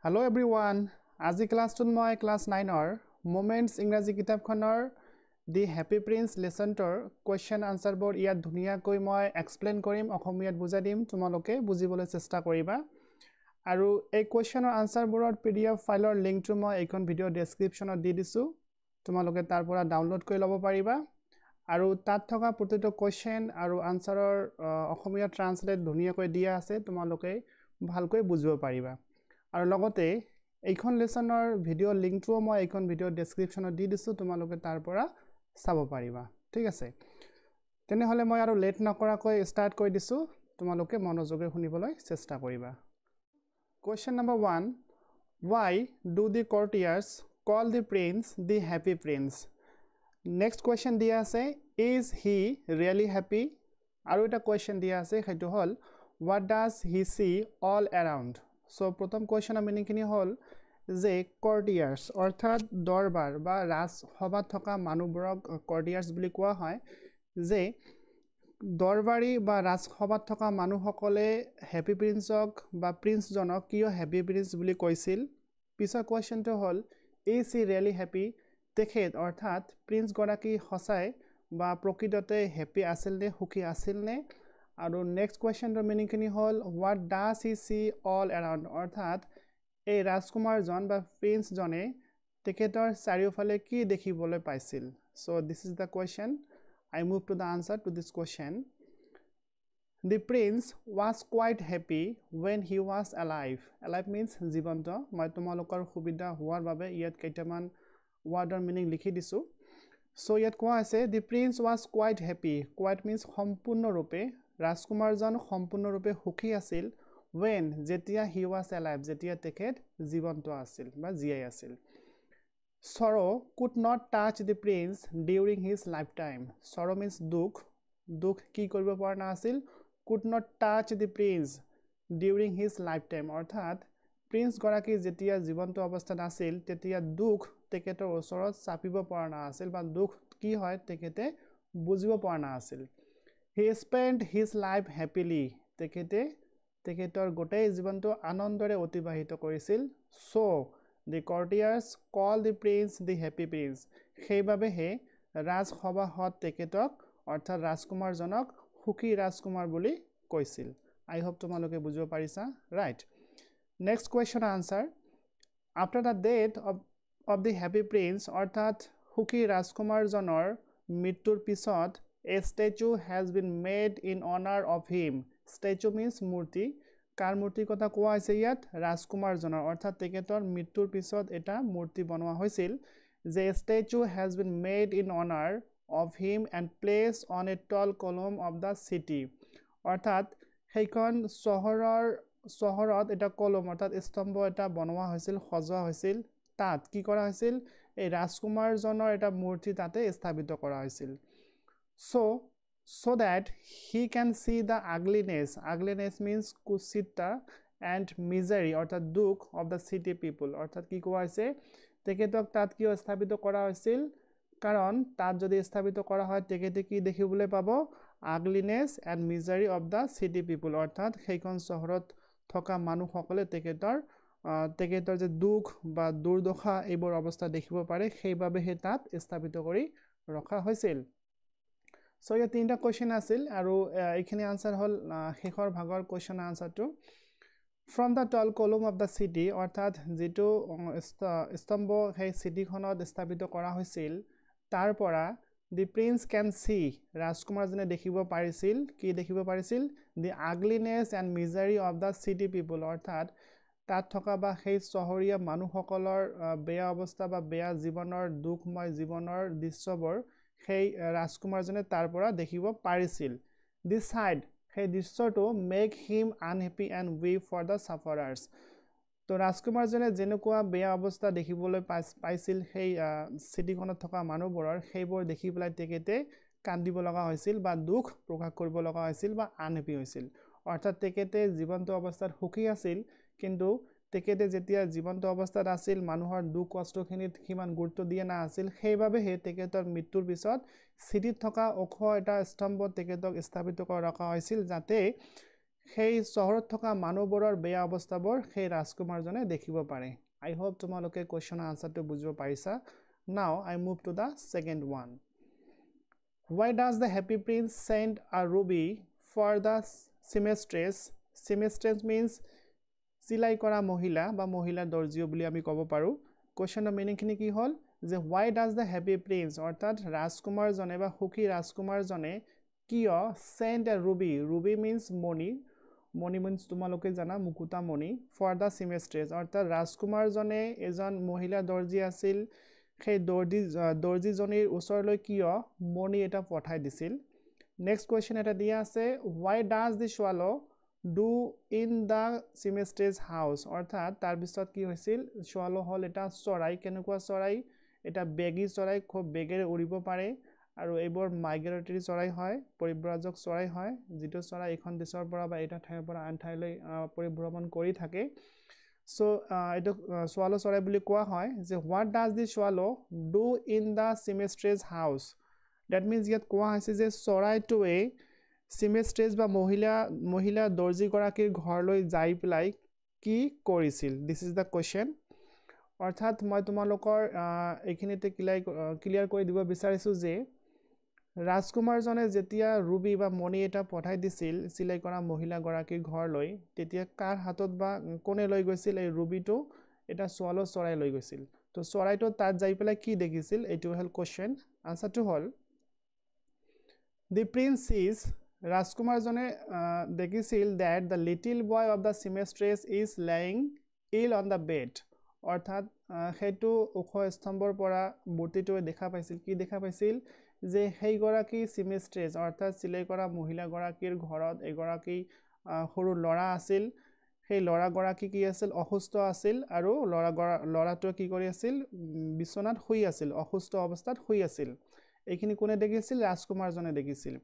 Hello everyone. আজি ক্লাছটোত মই class 9ৰ moments ইংৰাজী কিতাপখনৰ দি হ্যাপি প্ৰিন্স লেসনটোৰ কোৱেশ্চন আনসাৰবোৰ ইয়াত ধুনীয়াকৈ মই এক্সপ্লেইন কৰিম অসমীয়াত বুজাই দিম তোমালোকে বুজিবলৈ চেষ্টা কৰিবা আৰু এই কোৱেশ্চনৰ আনসাৰবোৰৰ PDF ফাইলৰ লিংকটো মই এইখন ভিডিও ডেসক্ৰিপচনত দি দিছো তোমালোকে তাৰ পৰা ডাউনলোড কৰি ল'ব পাৰিবা আৰু তাত থকা প্ৰতিটো কোৱেশ্চন আৰু আনসাৰৰ অসমীয়া ট্ৰান্সলেট ধুনীয়াকৈ দিয়া আছে তোমালোকে ভালকৈ বুজিব পাৰিবা আৰু লগতে এইখন লেসনৰ ভিডিও লিংকটো মই এইখন ভিডিও ডেসক্ৰিপচনত দি দিছো তোমালোকে তাৰ পৰা চাব পাৰিবা ঠিক আছে তেনেহলে মই আৰু লেট নকৰাকৈ স্টাৰ্ট কৰি দিছো তোমালোকে মনোযোগৰে শুনিবলৈ চেষ্টা কৰিবা Question number 1 Why do the courtiers call the prince the happy prince Next question দিয়া আছে Is he really happy আৰু এটা question দিয়া আছে সেইটো হল What does he see all around So প্ৰথম কোৱেশ্চনৰ মিনিংখিনি হল যে কৰ্টিয়াৰ্স অৰ্থাৎ দৰবাৰ বা ৰাজসভাত থকা মানুহবোৰক কৰ্টিয়াৰ্স বুলি কোৱা হয় যে দৰবাৰী বা ৰাজসভাত থকা মানুহসকলে হ্যাপি প্ৰিন্সক বা প্ৰিন্সজনক কিয় হ্যাপি প্ৰিন্স বুলি কৈছিল পিছৰ কোৱেশ্চনটো হল ইজ হি ৰিয়েলি হ্যাপি তেখেত অৰ্থাৎ প্ৰিন্স গৰাকী সঁচাই বা প্ৰকৃততে হ্যাপি আছিল নে সুখী আছিল নে আৰু নেক্সট কোৱেশ্চনৰ মিনিংখিনি হল what does he see all around অৰ্থাৎ এই ৰাজকুমাৰজন বা প্ৰিন্সজনে তেখেতৰ চাৰিওফালে কি দেখিবলৈ পাইছিল so this is the question I move to the answer to this question. The prince was quite happy when he was alive. Alive means জীবন্ত মই তোমালোকৰ সুবিধা হোৱাৰ বাবে ইয়াত কেইটামান ওয়াৰ্ডৰ মিনিং লিখি দিছো সো ইয়াত কোৱা আছে the prince was quite happy quite means সম্পূৰ্ণৰূপে ৰাজকুমাৰজন সম্পূৰ্ণৰূপে সুখী আছিল when যেতিয়া he was alive যেতিয়া তেখেত জীবন্ত আছিল বা জীয়াই আছিল Sorrow could not touch the prince during his lifetime. Sorrow means dukh. Dukh ki koribo para na asil could not touch the prince during his lifetime. Orthat prince goraki jetia jibanto obosthat asil tetia dukh teketor osorot sapibo para na asil ba dukh ki hoy tekete bujibo para na asil. He spent his life happily. Teketor gotei jibanto anondore otibahito korisil. So The courtiers call the prince the happy prince. সেইবাবে হে ৰাজসভাত তেখেতক অৰ্থাৎ ৰাজকুমাৰজনক সুখী ৰাজকুমাৰ বুলি কৈছিল I hope তোমালোকে বুজিব পাৰিছা right next question answer after the death of the happy prince অৰ্থাৎ সুখী ৰাজকুমাৰজনৰ মৃত্যুৰ পিছত a statue has been made in honor of him statue means মূৰ্তি কাৰ মূৰ্তি কথা কোৱা হৈছে ইয়াত ৰাজকুমাৰজনৰ অৰ্থাৎ তেখেতৰ মৃত্যুৰ পিছত এটা মূৰ্তি বনোৱা হৈছিল যে statue has been made in honor of him and placed on a tall column of the city অৰ্থাৎ সেইখন চহৰত এটা কলম অৰ্থাৎ স্তম্ভ এটা বনোৱা হৈছিল সজোৱা হৈছিল তাত কি কৰা হৈছিল এই ৰাজকুমাৰজনৰ এটা মূৰ্তি তাতে স্থাপিত কৰা হৈছিল so that he can see the ugliness means kusita and misery অর্থাৎ দুখ of the city people অর্থাৎ কি কোৱা হৈছে তেখেতক তাত কি স্থাপিত কৰা হৈছিল কাৰণ তাত যদি স্থাপিত কৰা হয় তেখেতে কি দেখিবলৈ পাব ugliness and misery of the city people অৰ্থাৎ সেইখন চহৰত থকা মানুহসকলে তেখেতৰ যে দুখ বা দুৰ্দশা এইবোৰ অৱস্থা দেখিব পাৰে সেইবাবে হে তাত স্থাপিত কৰি ৰখা হৈছিল So here তিনটা কোৱেশ্চন আছিল আৰু এইখিনি আনসাৰ হল শেষৰ ভাগৰ question আনসাৰটো From the tall column of the city অৰ্থাৎ যেটো স্তম্ভ সেই সিটিখনত স্থাপিত কৰা হৈছিল তাৰ পৰা the prince can see ৰাজকুমাৰজনে দেখিব পাৰিছিল কি দেখিব পাৰিছিল the ugliness and misery of the city people অৰ্থাৎ তাত থকা বা সেই চহৰীয়া মানুহসকলৰ বেয়া অৱস্থা বা বেয়া জীৱনৰ দুখময় জীৱনৰ দৃশ্যবোৰ সেই ৰাজকুমাৰজনে তাৰ পৰা দেখিব পাৰিছিল this side সেই দৃশ্যটো make him unhappy and weep for the sufferers তো ৰাজকুমাৰজনে যেনেকুৱা বেয়া অৱস্থা দেখিবলৈ পাইছিল সেই সিটিখনত থকা মানুহবোৰৰ সেইবোৰ দেখি পেলাই তেখেতে কান্দিব লগা হৈছিল বা দুখ প্ৰকাশ কৰিব লগা হৈছিল বা আনহেপি হৈছিল অৰ্থাৎ তেখেতে জীৱন্ত অৱস্থাত সুখী আছিল কিন্তু তেখেতে যেতিয়া জীৱন্ত অৱস্থাত আছিল মানুহৰ দুখ কষ্টখিনিত কিমান গুৰুত্ব দিয়া না আছিল সেইবাবে হে তেখেতৰ মৃত্যুৰ পিছত সিটিত থকা ওখ এটা স্তম্ভ তেখেতক স্থাপিত কৰা ৰখা হৈছিল যাতে সেই চহৰত থকা মানুহবোৰৰ বেয়া অৱস্থাবোৰ সেই ৰাজকুমাৰজনে দেখিব পাৰে I hope তোমালোকে কোৱেশ্চনৰ আনসাৰটো বুজিব পাৰিছা Now I move to the second one Why does the happy prince send a ruby for the seamstress seamstress means সিলাই কৰা মহিলা বা মহিলা দৰ্জিও বুলি আমি ক'ব পাৰো কোৱেশ্চনৰ মিনিংখিনি কি হ'ল যে why does the happy prince অৰ্থাৎ ৰাজকুমাৰজনে বা সুখী ৰাজকুমাৰজনে কিয় send a ruby means money means তোমালোকে জানা মুকুতা মণি for the seamstress অৰ্থাৎ ৰাজকুমাৰজনে এজন মহিলা দৰ্জি আছিল সেই দৰ্জিজনীৰ ওচৰলৈ কিয় মণি এটা পঠাই দিছিল নেক্সট কোৱেশ্চন এটা দিয়া আছে why does the swallow do in the seamstress house অৰ্থাৎ তাৰ পিছত কি হৈছিল swallow হল এটা চৰাই কেনেকুৱা চৰাই এটা বেগী চৰাই খুব বেগেৰে উৰিব পাৰে আৰু এইবোৰ মাইগ্ৰেটৰী চৰাই হয় পৰিব্ৰাজক চৰাই হয় যেটো চৰাই এখন দেশৰ পৰা বা এটা ঠাইৰ পৰা আন ঠাইলৈ পৰিভ্ৰমণ কৰি থাকে So, এটো swallow চৰাই বুলি কোৱা হয় যে what does the swallow do in the seamstress house that means ইয়াত কোৱা হৈছে যে চৰাইটোৱে seamstress বা মহিলা দৰ্জি গৰাকীৰ ঘৰলৈ যাই পেলাই কি কৰিছিল this is the question অৰ্থাৎ মই তোমালোকৰ এইখিনিতে ক্লিয়াৰ কৰি দিব বিচাৰিছো যে ৰাজকুমাৰজনে যেতিয়া ৰুবি বা মণি এটা পঠাই দিছিল সিলাই কৰা মহিলা গৰাকীৰ ঘৰলৈ তেতিয়া কাৰ হাতত বা কোনে লৈ গৈছিল এই ৰুবিটো এটা swallow চৰাই লৈ গৈছিল তো চৰাইটো তাত যাই পেলাই কি দেখিছিল এটো হল কোৱেশ্চন আনসাৰটো হল The prince sees ৰাজকুমাৰজনে দেখিছিল that the little boy of the seamstress is lying ill on the bed অৰ্থাৎ হেতু ওখ স্তম্ভৰ পৰা মূৰ্তিটোৱে দেখা পাইছিল কি দেখা পাইছিল যে হেই গৰাকী seamstress অৰ্থাৎ সিলাই কৰা মহিলা গৰাকীৰ ঘৰত এগৰাকী সৰু লৰা আছিল সেই লৰা গৰাকী কি আছিল অসুস্থ আছিল আৰু লৰাটো কি কৰি আছিল বিছনাত শুই আছিল অসুস্থ অৱস্থাত শুই আছিল এইখিনি কোনে দেখিছিল ৰাজকুমাৰজনে দেখিছিল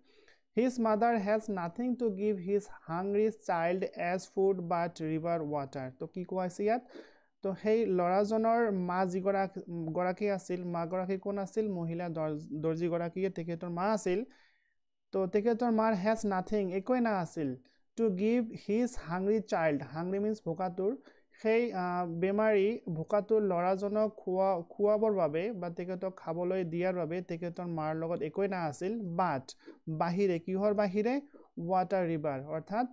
His mother has nothing to give his hungry child as food but river water তো কি কোৱাছে ইয়াত তো হেই লৰাজনৰ মা যি গৰাকী আছিল মা গৰাকী কোন আছিল মহিলা দৰ্জি গৰাকী তেখেতৰ মা আছিল তো তেখেতৰ মাৰ has nothing একোই না আছিল to give his hungry child hungry means ভোকাতুৰ সেই বেমাৰী ভোকাতুৰ লৰাজনক খুৱাবৰ বাবে বা তেখেতক খাবলৈ দিয়াৰ বাবে তেখেতৰ মাৰ লগত একোই না আছিল but বাহিৰে কিহৰ বাহিৰে water river অৰ্থাৎ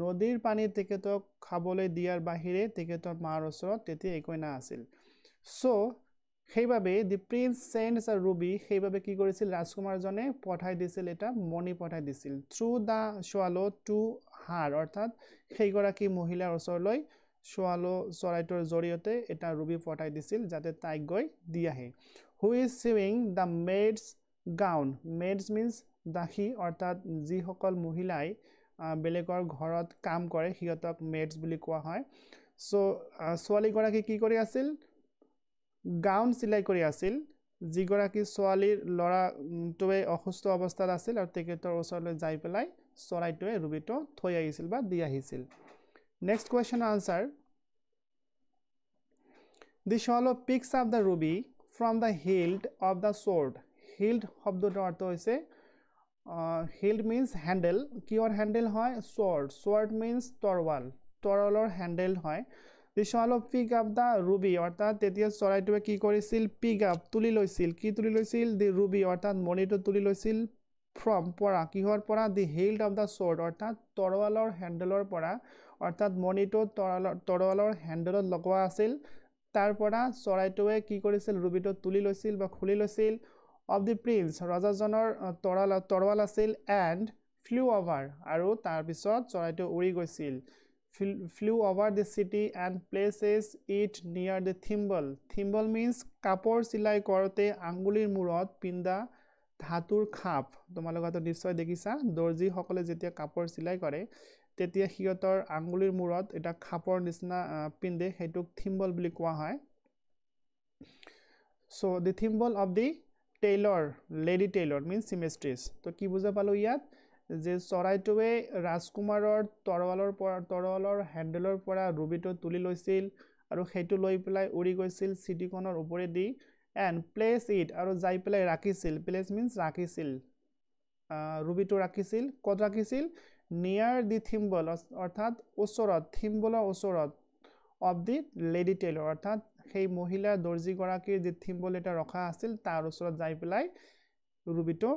নদীৰ পানী তেখেতক খাবলৈ দিয়াৰ বাহিৰে তেখেতৰ মাৰ ওচৰত তেতিয়া একোই না আছিল so সেইবাবে the prince sends a ruby সেইবাবে কি কৰিছিল ৰাজকুমাৰজনে পঠাই দিছিল এটা মণি পঠাই দিছিল through the swallow to her অৰ্থাৎ সেই গৰাকী মহিলাৰ ওচৰলৈ swallow চৰাইটোৰ জৰিয়তে এটা ruby পঠাই দিছিল যাতে তাইক গৈ দি আহে who is sewing the maid's gown maids means দাসী অৰ্থাৎ যি সকল মহিলাই বেলেগৰ ঘৰত কাম কৰে হিয়তক maids বুলি কোৱা হয় সো ছোৱালী গৰাকী কি কৰি আছিল গাউন সিলাই কৰি আছিল যি গৰাকী ছোৱালীৰ লৰাটোৱে অসুস্থ অৱস্থাত আছিল আৰু তেখেতৰ ওচৰলৈ যাই পেলাই চৰাইটোৱে ৰুবিটো থৈ আহিছিল বা দি আহিছিল next question answer The swallow picks up the ruby from the hilt of the sword hilt শব্দটোৰ অৰ্থ হৈছে hilt means handle কিহৰ handle হয় sword means তৰোৱালৰ handle হয় The swallow pick up the ruby অৰ্থাৎ তেতিয়া চৰাইটোৱে কি কৰিছিল pick up তুলি লৈছিল কি তুলি লৈছিল the ruby অৰ্থাৎ মণিটো তুলি লৈছিল from পৰা কিহৰ পৰা the hilt of the sword অৰ্থাৎ তৰোৱালৰ handleৰ পৰা অৰ্থাৎ মণিটো তৰোৱালৰ handleত লগোৱা আছিল তাৰ পৰা চৰাইটোৱে কি কৰিছিল ৰুবিটো তুলি লৈছিল বা খুলি লৈছিল of the prince ৰজাজনৰ তৰোৱাল আছিল and flew over আৰু তাৰ পিছত চৰাইটো উৰি গৈছিল flew over the city and places it near the thimble means কাপোৰ সিলাই কৰোতে আঙ্গুলিৰ মূৰত পিন্দা ধাতুৰ খাপ তোমালোকে নিশ্চয় দেখিছা দৰ্জি সকলে যেতিয়া কাপোৰ সিলাই কৰে তেতিয়া হিয়তৰ আঙ্গুলিৰ মূৰত এটা খাপৰ নিচিনা পিন্দে হেতুক থিম্বল বুলি কোৱা হয় so the thimble of the lady tailor means seamstress তো কি বুজা পালো ইয়াত যে চৰাইটোৱে ৰাজকুমাৰৰ তৰোৱালৰ হ্যান্ডেলৰ পৰা ৰুবিটো তুলি লৈছিল আৰু হেতু লৈ পেলাই উৰি গৈছিল সিটিখনৰ ওপৰেদি and place it আৰু যাই পেলাই ৰাখিছিল place means ৰাখিছিল ৰুবিটো ৰাখিছিল ক'ত ৰাখিছিল নিয়াৰ দি থিম্বল অৰ্থাৎ ওচৰত থিম্বলৰ ওচৰত অফ দি লেডি টেইলৰ অৰ্থাৎ সেই মহিলাৰ দৰ্জীগৰাকীৰ যি থিম্বল এটা ৰখা আছিল তাৰ ওচৰত যাই পেলাই ৰুবিটো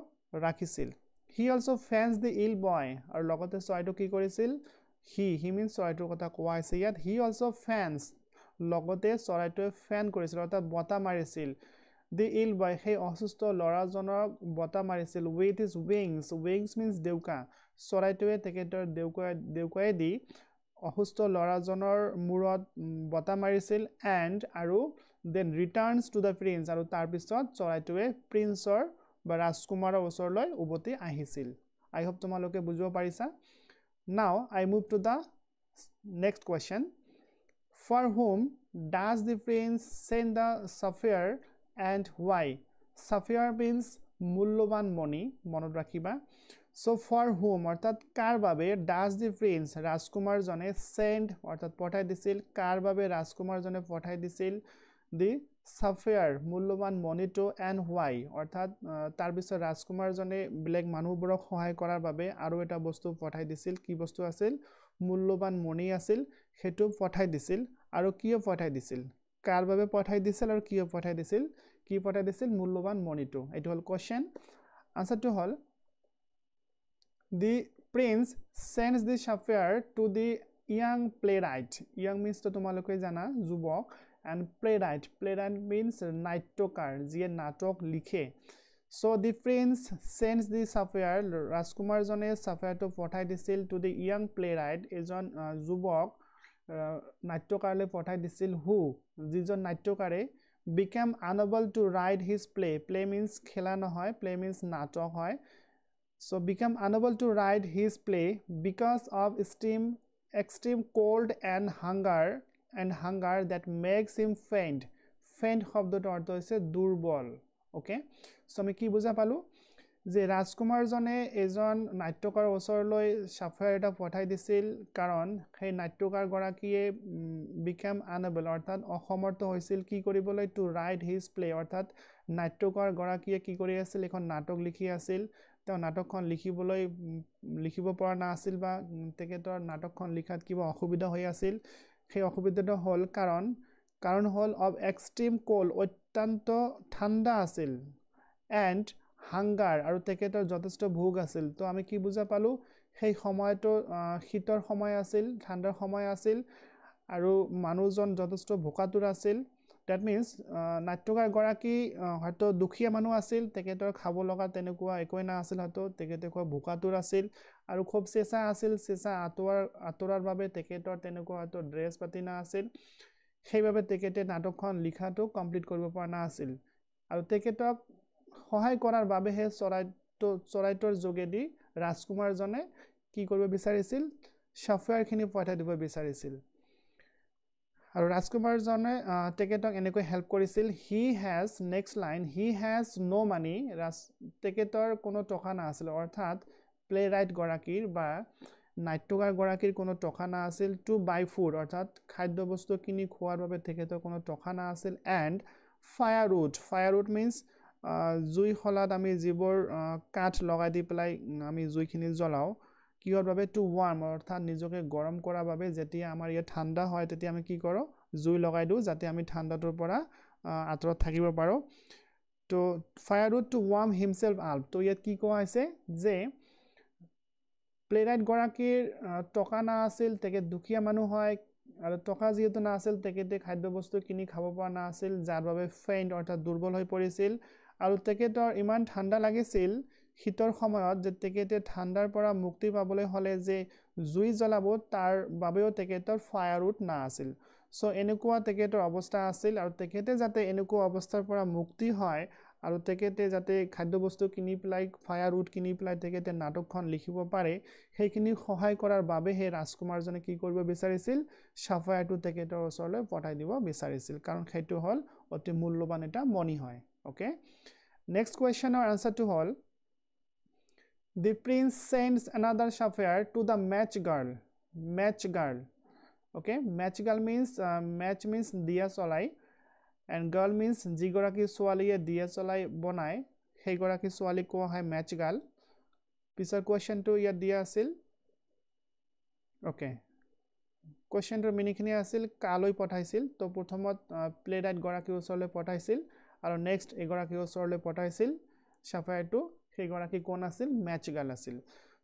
ৰাখিছিল হি অলসো ফেন্স দি ইল বয় আৰু লগতে চৰাইটো কি কৰিছিল হি মিন্স চৰাইটোৰ কথা কোৱা হৈছে ইয়াত হি অলসো ফেন্স লগতে চৰাইটোৱে ফেন কৰিছিল অৰ্থাৎ বতাহ মাৰিছিল দি ইল বয় সেই অসুস্থ ল'ৰাজনক বতাহ মাৰিছিল উইথ হিজ উইংছ মিন্স দেউকা চৰাইটোৱে তেখেতৰ দেউকাই দি অসুস্থ ল'ৰাজনৰ মূৰত বতাহ মাৰিছিল এণ্ড আৰু then returns to the prince আৰু তাৰপিছত চৰাইটোৱে প্ৰিন্সৰ বা ৰাজকুমাৰৰ ওচৰলৈ উভতি আহিছিল আই হোপ তোমালোকে বুজিব পাৰিছা now I move to the next question for whom does the prince send the sapphire and why sapphire means মূল্যৱান মণি মনত ৰাখিবা So for whom অর্থাৎ কার বাবে ডাজ দি প্রিন্স রাজকুমারজনে সেন্ড অর্থাৎ পঠাই দিছিল কার বাবে রাজকুমারজনে পঠাই দিছিল দি সাফেয়ার মূল্যবান মণিটো এণ্ড হোৱাই অৰ্থাৎ তাৰ পিছত ৰাজকুমাৰজনে বেলেগ মানুহবোৰক সহায় কৰাৰ বাবে আৰু এটা বস্তু পঠাই দিছিল কি বস্তু আছিল মূল্যবান মণি আছিল হেতু পঠাই দিছিল আৰু কিয় পঠাই দিছিল কাৰ বাবে পঠাই দিছিল আৰু কিয় পঠাই দিছিল কি পঠাই দিছিল মূল্যবান মণিটো এটো হল কোৱেশ্চন আনসাৰটো হল The prince sends the sapphire to the young playwright. Young means to tumaloke jana jubok and playwright. Playwright means naitokar jiye natok likhe. So the prince sends the sapphire Rajkumar jone sapphire to pothai disil to the young playwright ejon jubok naitokar le pothai disil who jijon naitokare became unable to write his play. Play means khela nohoy, play means natok hoy. So become unable to write his play because of extreme cold and hunger that makes him faint. Faint শব্দটো অৰ্থ হৈছে দুৰ্বল okay so আমি কি বুজা পালো যে ৰাজকুমাৰজনে এজন নাট্যকাৰ ওচৰলৈ সাফায়াৰ এটা পঠাই দিছিল কাৰণ সেই নাট্যকাৰ গৰাকীয়ে became unable অৰ্থাৎ অসমৰ্থ হৈছিল কি কৰিবলৈ to write his play অৰ্থাৎ নাট্যকাৰ গৰাকীয়ে কি কৰি আছিল এখন নাটক লিখি আছিল তেওঁ নাটকখন লিখিব পৰা না আছিল বা তেখেতৰ নাটকখন লিখাত কিবা অসুবিধা হৈ আছিল সেই অসুবিধাটো হল কাৰণ হল অফ এক্সট্ৰিম কোল্ড অত্যন্ত ঠাণ্ডা আছিল এণ্ড হাংগাৰ আৰু তেখেতৰ যথেষ্ট ভোক আছিল তো আমি কি বুজা পালো সেই সময়টো শীতৰ সময় আছিল ঠাণ্ডাৰ সময় আছিল আৰু মানুহজন যথেষ্ট ভোকাতুৰ আছিল That means নাট্যকাৰ গৰাকী হয়তো দুখীয়া মানুহ আছিল তেখেতৰ খাব লগা তেনেকুৱা একোই না আছিল হয়তো তেখেতে খুব ভোকাতুৰ আছিল আৰু খুব চেঁচা আছিল চেঁচা আতৰাৰ বাবে তেখেতৰ তেনেকুৱা হয়তো ড্ৰেছ পাতি না আছিল সেইবাবে তেখেতে নাটকখন লিখাটো কমপ্লিট কৰিব পৰা না আছিল আৰু তেখেতক সহায় কৰাৰ বাবে হে চৰাইটোৰ যোগেদি ৰাজকুমাৰজনে কি কৰিব বিচাৰিছিল সাফায়াৰখিনি পঠাই দিব বিচাৰিছিল আৰু ৰাজকুমাৰজনে তেখেতক এনেকৈ হেল্প কৰিছিল he has next line he has no money তেখেতৰ কোনো টকা না আছিল অৰ্থাৎ প্লেৰাইট গৰাকীৰ বা নাট্যকাৰ গৰাকীৰ কোনো টকা না আছিল টু বাই ফুড অৰ্থাৎ খাদ্য বস্তু কিনি খোৱাৰ বাবে তেখেতৰ কোনো টকা না আছিল এণ্ড ফায়াৰউড মিন্স জুই খলাত আমি যিবোৰ কাঠ লগাই দি পেলাই আমি জুইখিনি জ্বলাও কিহৰ বাবে টু ওয়াৰ্ম অৰ্থাৎ নিজকে গৰম কৰাৰ বাবে যেতিয়া আমাৰ ইয়া ঠাণ্ডা হয় তেতিয়া আমি কি কৰো জুই লগাই দিও যাতে আমি ঠাণ্ডাটোৰ পৰা আতৰত থাকিব পাৰো তো ফায়াৰউড টু ওয়াৰ্ম হিমসেলফ আপ তো ইয়াত কি কোৱা হৈছে যে প্লেৰাইট গৰাকীৰ টকা না আছিল তেখেত দুখীয়া মানুহ হয় আৰু টকা যেহেতু না আছিল তেখেতে খাদ্য বস্তু কিনি খাব পৰা না আছিল যাৰ বাবে ফেইণ্ট অৰ্থাৎ দুৰ্বল হৈ পৰিছিল আৰু তেখেতৰ ইমান ঠাণ্ডা লাগিছিল শীতৰ সময়ত যে তেখেতে ঠাণ্ডাৰ পৰা মুক্তি পাবলৈ হলে যে জুই জ্বলাব তাৰ বাবেও তেখেতৰ ফায়াৰউড না আছিল সো এনেকুৱা তেখেতৰ অৱস্থা আছিল আৰু তেখেতে যাতে এনেকুৱা অৱস্থাৰ পৰা মুক্তি হয় আৰু তেখেতে যাতে খাদ্য বস্তু কিনি পেলাই ফায়াৰউড কিনি পেলাই তেখেতে নাটকখন লিখিব পাৰে সেইখিনি সহায় কৰাৰ বাবে হে ৰাজকুমাৰজনে কি কৰিব বিচাৰিছিল সাফায়াৰটো তেখেতৰ ওচৰলৈ পঠাই দিব বিচাৰিছিল কাৰণ সেইটো হল অতি মূল্যৱান এটা মণি হয় ওকে নেক্সট কুৱেশ্যনৰ আনসাৰটো হল The prince sends another sapphire to the match girl. Okay, match girl means match means diya solai and girl means jigoraki swaliye diya solai bonai hei goraki swali ko hai match girl pisar question to ya diya asil okay কোৱেশ্চনটোৰ মিনিংখিনি আছিল কালৈ পঠাইছিল তো প্ৰথমত প্লেৰাইট গৰাকীৰ ওচৰলৈ পঠাইছিল আৰু নেক্সট এগৰাকীৰ ওচৰলৈ পঠাইছিল সাফায়াৰটো সেইগৰাকী কোন আছিল মেচগাল আছিল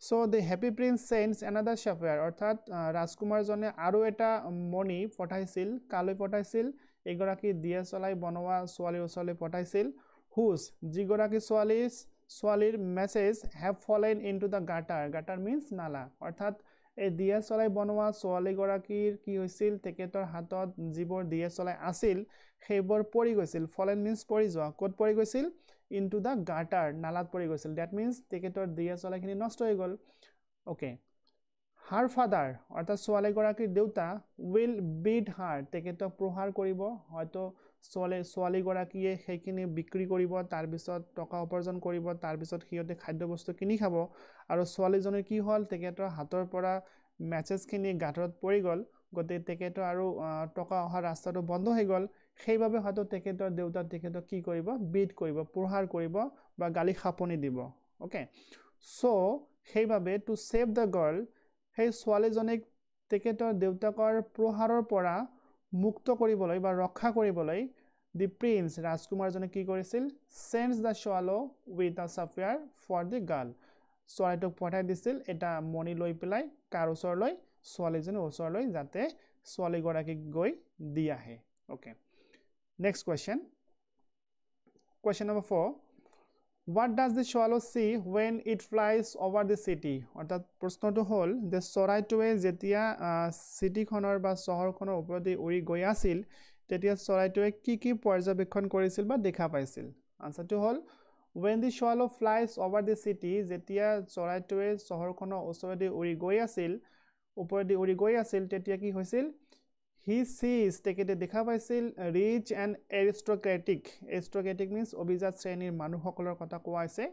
so the happy prince sends another sapphire অৰ্থাৎ ৰাজকুমাৰজনে আৰু এটা মণি পঠাইছিল কালৈ পঠাইছিল এগৰাকী দিয়া চলাই বনোৱা ছোৱালীৰ ওচৰলৈ পঠাইছিল হুজ যিগৰাকী ছোৱালীৰ matches have fallen into the gutter means নালা অৰ্থাৎ এই দিয়া চলাই বনোৱা ছোৱালীগৰাকীৰ কি হৈছিল তেখেতৰ হাতত যিবোৰ দিয়া চলাই আছিল সেইবোৰ পৰি গৈছিল ফলেন মিন্স পৰি যোৱা ক'ত পৰি গৈছিল ইনটু দ্য গাটাৰ নালাত পৰি গৈছিল দ্যাট মিন্স তেখেতৰ দিয়া চলাইখিনি নষ্ট হৈ গ'ল ওকে হাৰ ফাদাৰ অৰ্থাৎ ছোৱালীগৰাকীৰ দেউতা উইল বিট হাৰ তেখেতক প্ৰহাৰ কৰিব হয়তো ছোৱালীগৰাকীয়ে সেইখিনি বিক্ৰী কৰিব তাৰপিছত টকা উপাৰ্জন কৰিব তাৰপিছত সিহঁতে খাদ্যবস্তু কিনি খাব আৰু ছোৱালীজনীৰ কি হ'ল তেখেতৰ হাতৰ পৰা মেছেজখিনি গাঁতত পৰি গ'ল গতিকে তেখেতৰ আৰু টকা অহা ৰাস্তাটো বন্ধ হৈ গ'ল সেইবাবে হয়তো তেখেতৰ দেউতা তেখেতক কি কৰিব বিট কৰিব প্ৰহাৰ কৰিব বা গালি খাপনি দিব ওকে সো সেইবাবে টু সেভ দ্য গাৰ্ল সেই ছোৱালীজনীক তেখেতৰ দেউতাকৰ প্ৰহাৰৰ পৰা মুক্ত কৰিবলৈ বা ৰক্ষা কৰিবলৈ দি প্ৰিন্স ৰাজকুমাৰজনে কি কৰিছিল sends the swallow with a sapphire for the girl চৰাইটোক পঠাই দিছিল এটা মণি লৈ পেলাই কাৰ ওচৰলৈ ছোৱালীজনীৰ ওচৰলৈ যাতে ছোৱালীগৰাকীক গৈ দি আহে okay next question number 4 What does the swallow see when it flies over the city? অর্থাৎ প্রশ্নটো হল যে চৰাইটোৱে যেতিয়া সিটিখনৰ বা চহৰখনৰ ওপৰেদি উৰি গৈ আছিল তেতিয়া চৰাইটোৱে কি পৰ্যবেক্ষণ কৰিছিল বা দেখা পাইছিল আনসাৰটো হল when the swallow flies over the city যেতিয়া চৰাইটোৱে চহৰখনৰ ওচৰেদি উৰি গৈ আছিল তেতিয়া কি হৈছিল He sees তেখেতে দেখা পাইছিল rich and aristocratic means অভিজাত শ্ৰেণীৰ মানুহসকলৰ কথা কোৱা হৈছে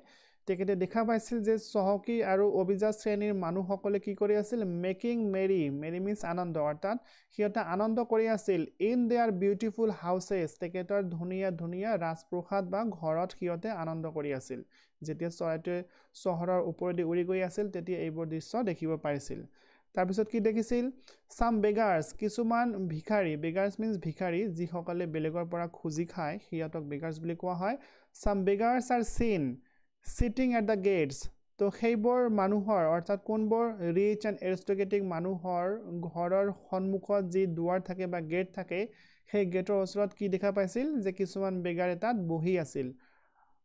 তেখেতে দেখা পাইছিল যে চহকী আৰু অভিজাত শ্ৰেণীৰ মানুহসকলে কি কৰি আছিল মেকিং মেৰি means আনন্দ অৰ্থাৎ সিহঁতে আনন্দ কৰি আছিল in their beautiful houses তেখেতৰ ধুনীয়া ৰাজপ্ৰসাদ বা ঘৰত সিহঁতে আনন্দ কৰি আছিল যেতিয়া চৰাইটোৱে চহৰৰ ওপৰেদি উৰি গৈ আছিল তেতিয়া এইবোৰ দৃশ্য দেখিব পাৰিছিল তাৰপিছত কি দেখিছিল some beggars কিছুমান ভিখাৰী beggars means ভিখাৰী যিসকলে বেলেগৰ পৰা খুজি খায় সিহঁতক beggars বুলি কোৱা হয় some beggars are seen sitting at the gates তো সেইবোৰ মানুহৰ অৰ্থাৎ কোনবোৰ rich and aristocratic মানুহৰ ঘৰৰ সন্মুখত যি দুৱাৰ থাকে বা গেট থাকে সেই গেটৰ ওচৰত কি দেখা পাইছিল যে কিছুমান বেগাৰে তাত বহি আছিল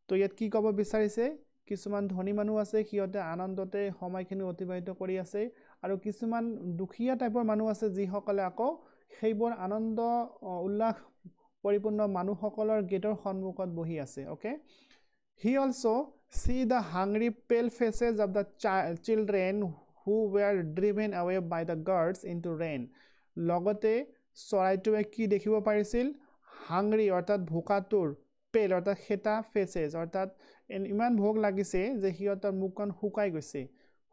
তো ইয়াত কি ক'ব বিচাৰিছে কিছুমান ধনী মানুহ আছে সিহঁতে আনন্দতে সময়খিনি অতিবাহিত কৰি আছে আৰু কিছুমান দুখীয়া টাইপৰ মানুহ আছে যিসকলে আকৌ সেইবোৰ আনন্দ উল্লাস পৰিপূৰ্ণ মানুহসকলৰ গেটৰ সন্মুখত বহি আছে okay He also see the hungry pale faces of the children who were driven away by the guards into rain লগতে চৰাইটোৱে কি দেখিব পাৰিছিল হাংৰি অৰ্থাৎ ভোকাতুৰ পেল অৰ্থাৎ হেতা ফেসেস অৰ্থাৎ ইমান ভোক লাগিছে যে সিহঁতৰ মুখখন শুকাই গৈছে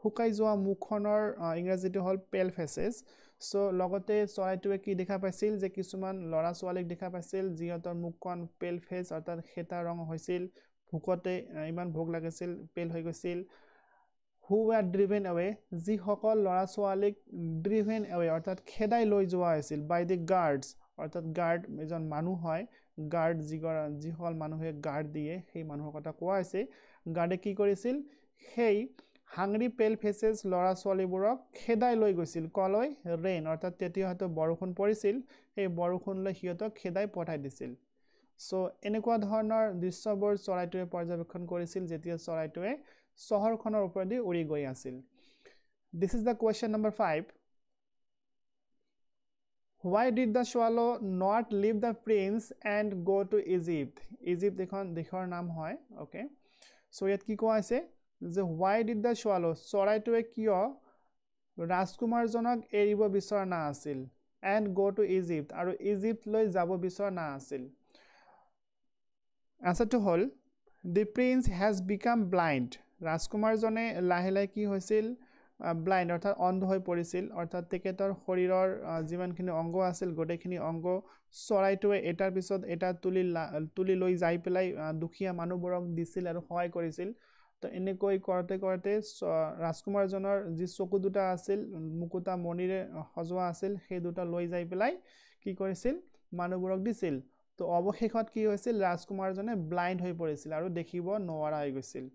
শুকাই যোৱা মুখখনৰ ইংৰাজীটো হল পেল ফেসেস সো লগতে চৰাইটোৱে কি দেখা পাইছিল যে কিছুমান লৰা ছোৱালীক দেখা পাইছিল যিহঁতৰ মুখখন পেল ফেস অৰ্থাৎ হেতা ৰং হৈছিল ভোকতে ইমান ভোক লাগিছিল পেল হৈ গৈছিল who were driven away যিসকল লৰা ছোৱালীক driven away অৰ্থাৎ খেদাই লৈ যোৱা হৈছিল by the guards অৰ্থাৎ গাৰ্ড এজন মানুহ হয় গাৰ্ড যিসকল মানুহে গাৰ্ড দিয়ে সেই মানুহৰ কথা কোৱা হৈছে গাৰ্ডে কি কৰিছিল সেই হাংৰি পেল ফেসেস লৰা ছোৱালীবোৰক খেদাই লৈ গৈছিল কলৈ ৰেইন অৰ্থাৎ তেতিয়া হয়তো বৰষুণ পৰিছিল সেই বৰষুণলৈ সিহঁতক খেদাই পঠাই দিছিল সো এনেকুৱা ধৰণৰ দৃশ্যবোৰ চৰাইটোৱে পৰ্যবেক্ষণ কৰিছিল যেতিয়া চৰাইটোৱে চহৰখনৰ ওপৰেদি উৰি গৈ আছিল This is the question number 5 Why did the swallow not leave the prince and go to Egypt Egypt এখন দেশৰ নাম হয় ওকে সো ইয়াত কি কোৱা আছে যে why did the swallow চৰাইটোৱে কিয় ৰাজকুমাৰজনক এৰিব বিচৰা না আছিল and go to Egypt আৰু ইজিপ্তলৈ যাব বিচৰা না আছিল Answer to hall the prince has become blind ৰাজকুমাৰজনে লাহে কি হৈছিল ব্লাইন্ড অৰ্থাৎ অন্ধ হৈ পৰিছিল অৰ্থাৎ তেখেতৰ শৰীৰৰ যিমানখিনি অংগ আছিল গোটেইখিনি অংগ চৰাইটোৱে এটাৰ পিছত এটা তুলি লৈ যাই পেলাই দুখীয়া মানুহবোৰক দিছিল আৰু সহায় কৰিছিল তো এনেকৈ কৰতে কৰতে ৰাজকুমাৰজনৰ যি চকু দুটা আছিল মুকুতা মণিৰে সজোৱা আছিল সেই দুটা লৈ যাই পেলাই কি কৰিছিল মানুহবোৰক দিছিল তো অৱশেষত কি হৈছিল ৰাজকুমাৰজনে ব্লাইণ্ড হৈ পৰিছিল আৰু দেখিব নোৱাৰা হৈ গৈছিল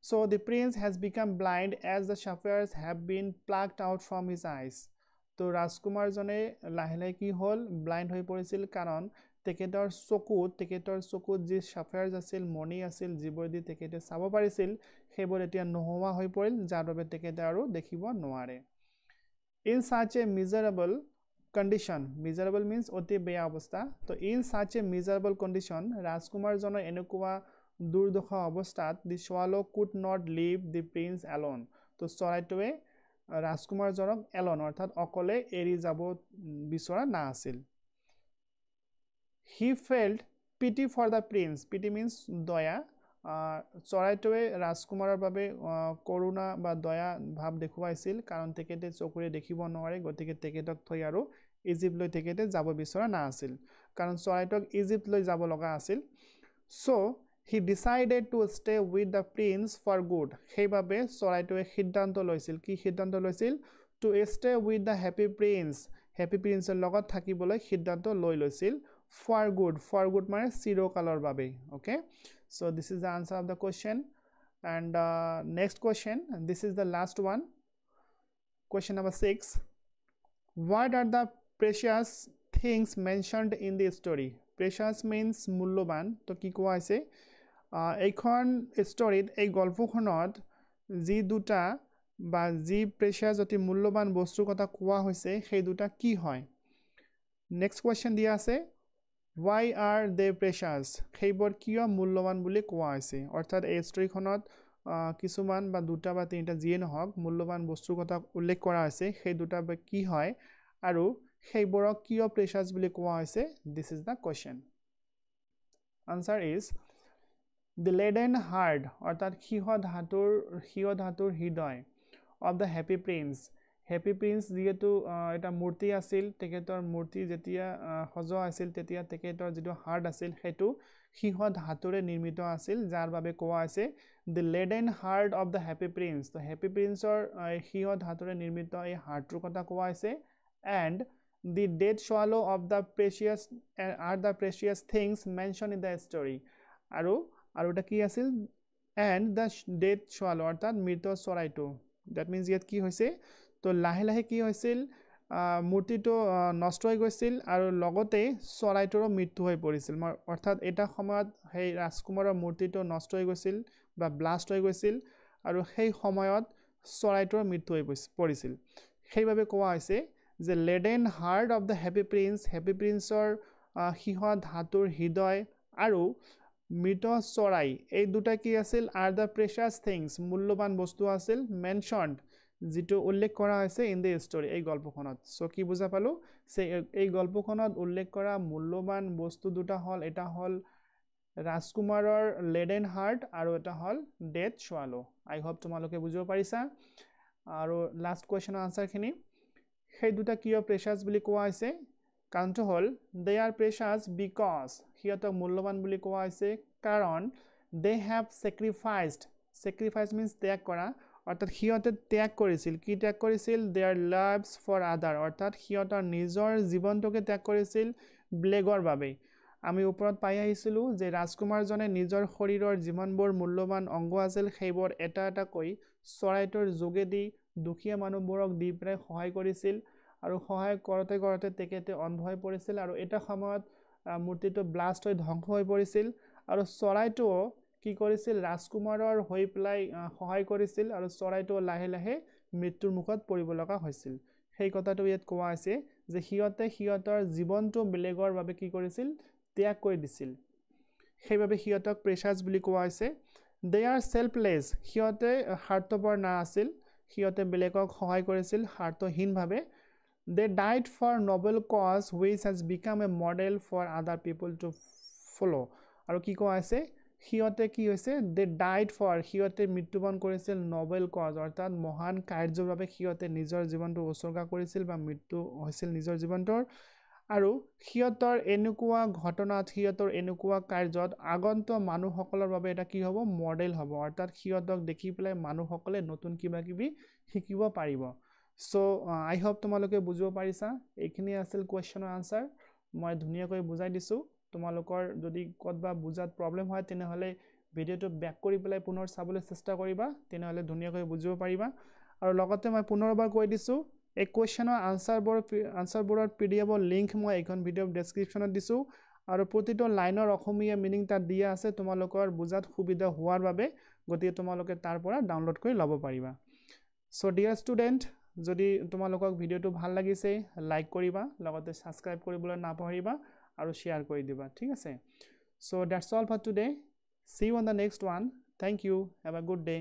So the prince has become blind as the sapphires have been plucked out from his eyes. তো ৰাজকুমাৰজনে লাহে লাহে কি হ'ল ব্লাইণ্ড হৈ পৰিছিল কাৰণ তেখেতৰ চকুত যি sapphires আছিল মণি আছিল যিবোৰ তেখেতে চাব পাৰিছিল সেইবোৰ এতিয়া নোহোৱা হৈ পৰিল যাৰ বাবে তেখেতে আৰু দেখিব নোৱাৰে In such a miserable condition miserable means অতি বেয়া অৱস্থা তো in such a miserable condition ৰাজকুমাৰজনৰ এনেকুৱা দুৰ্দশা অৱস্থাত the swallow could not leave the prince alone তো চৰাইটোৱে ৰাজকুমাৰজনক alone অৰ্থাৎ অকলে এৰি যাব বিচৰা না আছিল He felt pity for the prince pity means দয়া চৰাইটোৱে ৰাজকুমাৰৰ বাবে কৰোণা বা দয়া ভাৱ দেখুৱাইছিল কাৰণ তেখেতে চকুৰে দেখিব নোৱাৰে গতিকে তেখেতক থৈ আৰু ইজিপ্তলৈ তেখেতে যাব বিচৰা না আছিল কাৰণ চৰাইটোক ইজিপ্তলৈ যাব লগা আছিল So He decided to stay with the prince for good. সেইবাবে চৰাইটোৱে সিদ্ধান্ত লৈছিল কি সিদ্ধান্ত লৈছিল to stay with the happy princeৰ লগত থাকিবলৈ সিদ্ধান্ত লৈছিল for good মানে চিৰকালৰ বাবে okay so this is the answer of the question and next question this is the last one question number 6 what are the precious things mentioned in the story precious means মূল্যৱান তো কি কোৱা হৈছে এইখন ষ্টৰীত এই গল্পখনত যি দুটা বা যি প্ৰেচিয়াছ অতি মূল্যৱান বস্তুৰ কথা কোৱা হৈছে সেই দুটা কি হয় নেক্সট কোৱেশ্চন দিয়া আছে why are they precious সেইবোৰ কিয় মূল্যৱান বুলি কোৱা হৈছে অৰ্থাৎ এই ষ্টৰীখনত কিছুমান বা দুটা বা তিনিটা যিয়ে নহওক মূল্যৱান বস্তুৰ কথা উল্লেখ কৰা হৈছে সেই দুটা বা কি হয় আৰু সেইবোৰক কিয় প্ৰেচিয়াছ বুলি কোৱা হৈছে this is the question answer is The leaden heart অৰ্থাৎ সিহ ধাতুৰ হৃদয় of the happy prince যিহেতু এটা মূৰ্তি আছিল তেখেতৰ মূৰ্তি যেতিয়া সজোৱা আছিল তেতিয়া তেখেতৰ যিটো হাৰ্ট আছিল সেইটো সিহ ধাতুৰে নিৰ্মিত আছিল যাৰ বাবে কোৱা হৈছে the leaden heart of the happy prince তো happy princeৰ সিহ ধাতুৰে নিৰ্মিত এই হাৰ্টৰ কথা কোৱা হৈছে and the dead swallow of the precious things mentioned in the story আৰু এটা কি আছিল and the dead swallow অৰ্থাৎ মৃত চৰাইটো that means ইয়াত কি হৈছে তো লাহে লাহে কি হৈছিল মূৰ্তিটো নষ্ট হৈ গৈছিল আৰু লগতে চৰাইটোৰো মৃত্যু হৈ পৰিছিল অৰ্থাৎ এটা সময়ত সেই ৰাজকুমাৰৰ মূৰ্তিটো নষ্ট হৈ গৈছিল বা ব্লাষ্ট হৈ গৈছিল আৰু সেই সময়ত চৰাইটোৰ মৃত্যু হৈ পৰিছিল সেইভাবে কোৱা হৈছে যে leaden heart of the happy princeৰ সিহ ধাতুৰ হৃদয় আৰু মৃত চৰাই এই দুটা কি আছিল are the precious things মূল্যৱান বস্তু আছিল mentioned যেটো উল্লেখ কৰা হৈছে in the story এই গল্পখনত সো কি বুজা পালো এই গল্পখনত উল্লেখ কৰা মূল্যৱান বস্তু দুটা হল এটা হল ৰাজকুমাৰৰ leaden heart আৰু এটা হল dead swallow I hope তোমালোকে বুজিব পাৰিছা আৰু লাষ্ট কোৱেশ্চনৰ আনসাৰ খিনি সেই দুটা কিয় প্ৰেচিয়াছ বুলি কোৱা হৈছে কাৰণটো হল they are precious because হিয়তক মূল্যৱান বুলি কোৱা হৈছে কাৰণ they have sacrifice means ত্যাগ কৰা অৰ্থাৎ হিয়তে ত্যাগ কৰিছিল কি ত্যাগ কৰিছিল their lives for other অৰ্থাৎ হিয়তৰ নিজৰ জীৱনটোকে ত্যাগ কৰিছিল ব্লেগৰ বাবে আমি ওপৰত পাই আহিছিলো যে ৰাজকুমাৰজনে নিজৰ শৰীৰৰ জীৱনবোৰ মূল্যৱান অংগ আছিল সেইবোৰ এটা এটা কৈ চৰাইটোৰ যোগেদি দুখীয়া মানুহবোৰক দি প্ৰায় সহায় কৰিছিল আৰু সহায় কৰতে কৰতে তেখেতে অন্ধ হৈ পৰিছিল আৰু এটা সময়ত মূৰ্তিটো ব্লাষ্ট হৈ ধ্বংস হৈ পৰিছিল আৰু চৰাইটো কি কৰিছিল ৰাজকুমাৰৰ হৈ প্লাই সহায় কৰিছিল আৰু চৰাইটো লাহে লাহে মৃত্যুৰ মুখত পৰিব লগা হৈছিল সেই কথাটো ইয়াত কোৱা আছে যে হিয়তৰ জীৱনটো বেলেগৰ বাবে কি কৰিছিল ত্যাগ কৰি দিছিল সেইভাবে হিয়তক প্ৰেচিয়াছ বুলি কোৱা হৈছে they are selfless হিয়তে স্বাৰ্থপৰ না আছিল হিয়তে বেলেগক সহায় কৰিছিল স্বাৰ্থহীনভাৱে they died for noble cause which has become a model for other people to follow আৰু কি কোৱা আছে হিয়তে কি হৈছে they died for হিয়তে মৃত্যুবৰণ কৰিছিল noble cause অৰ্থাৎ মহান কাৰ্যৰ বাবে হিয়তে নিজৰ জীৱনটো উৎসৰ্গা কৰিছিল বা মৃত্যু হৈছিল নিজৰ জীৱনটোৰ আৰু হিয়তৰ এনেকুৱা ঘটনাত হিয়তৰ এনেকুৱা কাৰ্যত আগন্ত মানুহসকলৰ বাবে এটা কি হ'ব মডেল হ'ব অৰ্থাৎ হিয়তক দেখি পেলাই মানুহসকলে নতুন কিবা কিবি শিকিব পাৰিব সো আই হোপ তোমালোকে বুজিব পাৰিছা এইখিনি আছিল কোৱেশ্চনৰ আনসাৰ মই ধুনীয়াকৈ বুজাই দিছো তোমালোকৰ যদি কতবা বুজাত প্ৰবলেম হয় তেনেহলে ভিডিওটো ব্যাক কৰি পেলাই পুনৰ চাবলৈ চেষ্টা কৰিবা তেনেহলে ধুনীয়াকৈ বুজিব পাৰিবা আৰু লগতে মই পুনৰবাৰ কৈ দিছো এই কোৱেশ্চনৰ আনসাৰবোৰৰ পিডিএফৰ লিংক মই এইখন ভিডিঅ ডেসক্ৰিপচনত দিছো আৰু প্ৰতিটো লাইনৰ অসমীয়া মিনিং তাত দিয়া আছে তোমালোকৰ বুজাত সুবিধা হোৱাৰ বাবে গতিকে তোমালোকে তাৰ পৰা ডাউনলোড কৰি ল'ব পাৰিবা সো ডিয়াৰ ষ্টুডেন্ট যদি তোমালোকক ভিডিওটো ভাল লাগিছে লাইক কৰিবা লগতে সাবস্ক্ৰাইব কৰিবলৈ নাপাহৰিবা আৰু শেয়াৰ কৰি দিবা ঠিক আছে so that's all for today see you on the next one thank you have a good day